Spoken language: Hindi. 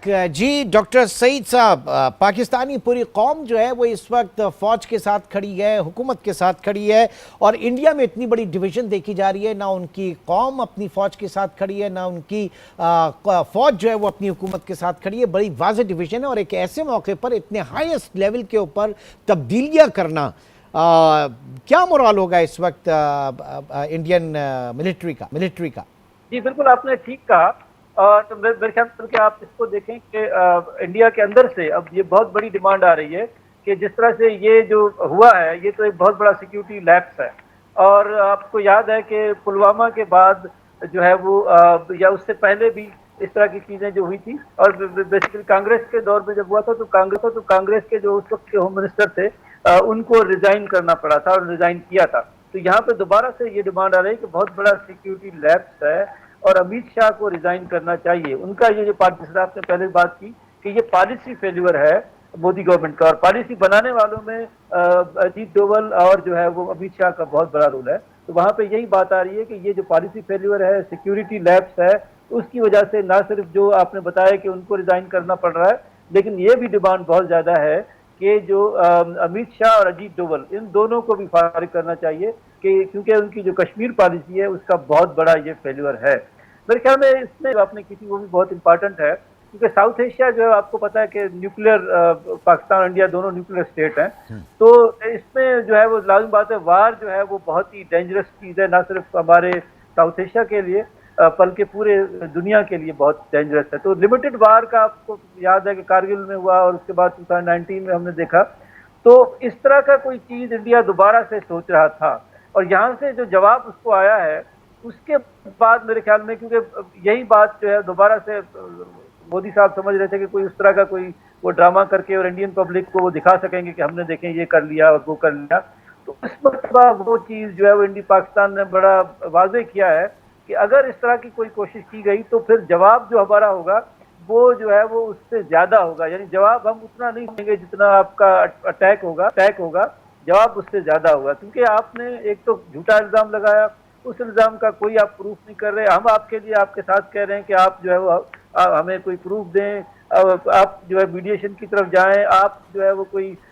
जी डॉक्टर सईद साहब, पाकिस्तानी पूरी कौम जो है वो इस वक्त फ़ौज के साथ खड़ी है, हुकूमत के साथ खड़ी है। और इंडिया में इतनी बड़ी डिवीज़न देखी जा रही है, ना उनकी कौम अपनी फ़ौज के साथ खड़ी है, ना उनकी फ़ौज जो है वो अपनी हुकूमत के साथ खड़ी है। बड़ी वाज़ेह डिवीज़न है और एक ऐसे मौके पर इतने हाईएस्ट लेवल के ऊपर तब्दीलियाँ करना, क्या मोराल होगा इस वक्त इंडियन मिलिट्री का। जी बिल्कुल, आपने ठीक कहा। और तो मेरे ख्याल से कि आप इसको देखें कि इंडिया के अंदर से अब ये बहुत बड़ी डिमांड आ रही है कि जिस तरह से ये जो हुआ है, ये तो एक बहुत बड़ा सिक्योरिटी लैप्स है। और आपको याद है कि पुलवामा के बाद जो है वो या उससे पहले भी इस तरह की चीजें जो हुई थी। और बेसिकली कांग्रेस के दौर में जब हुआ था तो कांग्रेस के जो उस वक्त के होम मिनिस्टर थे, उनको रिजाइन करना पड़ा था और रिजाइन किया था। तो यहाँ पे दोबारा से ये डिमांड आ रही है कि बहुत बड़ा सिक्योरिटी लैप्स है और अमित शाह को रिजाइन करना चाहिए। उनका ये जो पॉलिसी, आपने पहले बात की कि ये पॉलिसी फेल्यूर है मोदी गवर्नमेंट का, और पॉलिसी बनाने वालों में अजीत डोवल और जो है वो अमित शाह का बहुत बड़ा रोल है। तो वहां पे यही बात आ रही है कि ये जो पॉलिसी फेल्यूर है, सिक्योरिटी लैप्स है, उसकी वजह से ना सिर्फ जो आपने बताया कि उनको रिजाइन करना पड़ रहा है, लेकिन ये भी डिमांड बहुत ज्यादा है कि जो अमित शाह और अजीत डोवल, इन दोनों को भी फारिग करना चाहिए कि क्योंकि उनकी जो कश्मीर पॉलिसी है उसका बहुत बड़ा ये फेल्यूर है। मेरे ख्याल में इसमें आपने किसी वो भी बहुत इंपॉर्टेंट है, क्योंकि साउथ एशिया जो है आपको पता है कि न्यूक्लियर, पाकिस्तान और इंडिया दोनों न्यूक्लियर स्टेट हैं। तो इसमें जो है वो लाजिम बात है, वार जो है वो बहुत ही डेंजरस चीज़ है, ना सिर्फ हमारे साउथ एशिया के लिए बल्कि पूरे दुनिया के लिए बहुत डेंजरस है। तो लिमिटेड वार का आपको याद है कि कारगिल में हुआ और उसके बाद 2019 में हमने देखा। तो इस तरह का कोई चीज इंडिया दोबारा से सोच रहा था, और यहाँ से जो जवाब उसको आया है उसके बाद मेरे ख्याल में, क्योंकि यही बात जो है दोबारा से मोदी साहब समझ रहे थे कि कोई उस तरह का कोई वो ड्रामा करके और इंडियन पब्लिक को वो दिखा सकेंगे कि हमने देखें ये कर लिया और वो कर लिया। तो इस मरतबा वो चीज जो है वो इंडिया पाकिस्तान ने बड़ा वाजे किया है कि अगर इस तरह की कोई कोशिश की गई तो फिर जवाब जो हमारा होगा वो जो है वो उससे ज्यादा होगा। यानी जवाब हम उतना नहीं देंगे जितना आपका अटैक होगा, जवाब उससे ज्यादा होगा। क्योंकि आपने एक तो झूठा इल्जाम लगाया, उस इल्जाम का कोई आप प्रूफ नहीं कर रहे। हम आपके लिए आपके साथ कह रहे हैं कि आप जो है वो हमें कोई प्रूफ दें, आप जो है मीडिएशन की तरफ जाएं, आप जो है वो कोई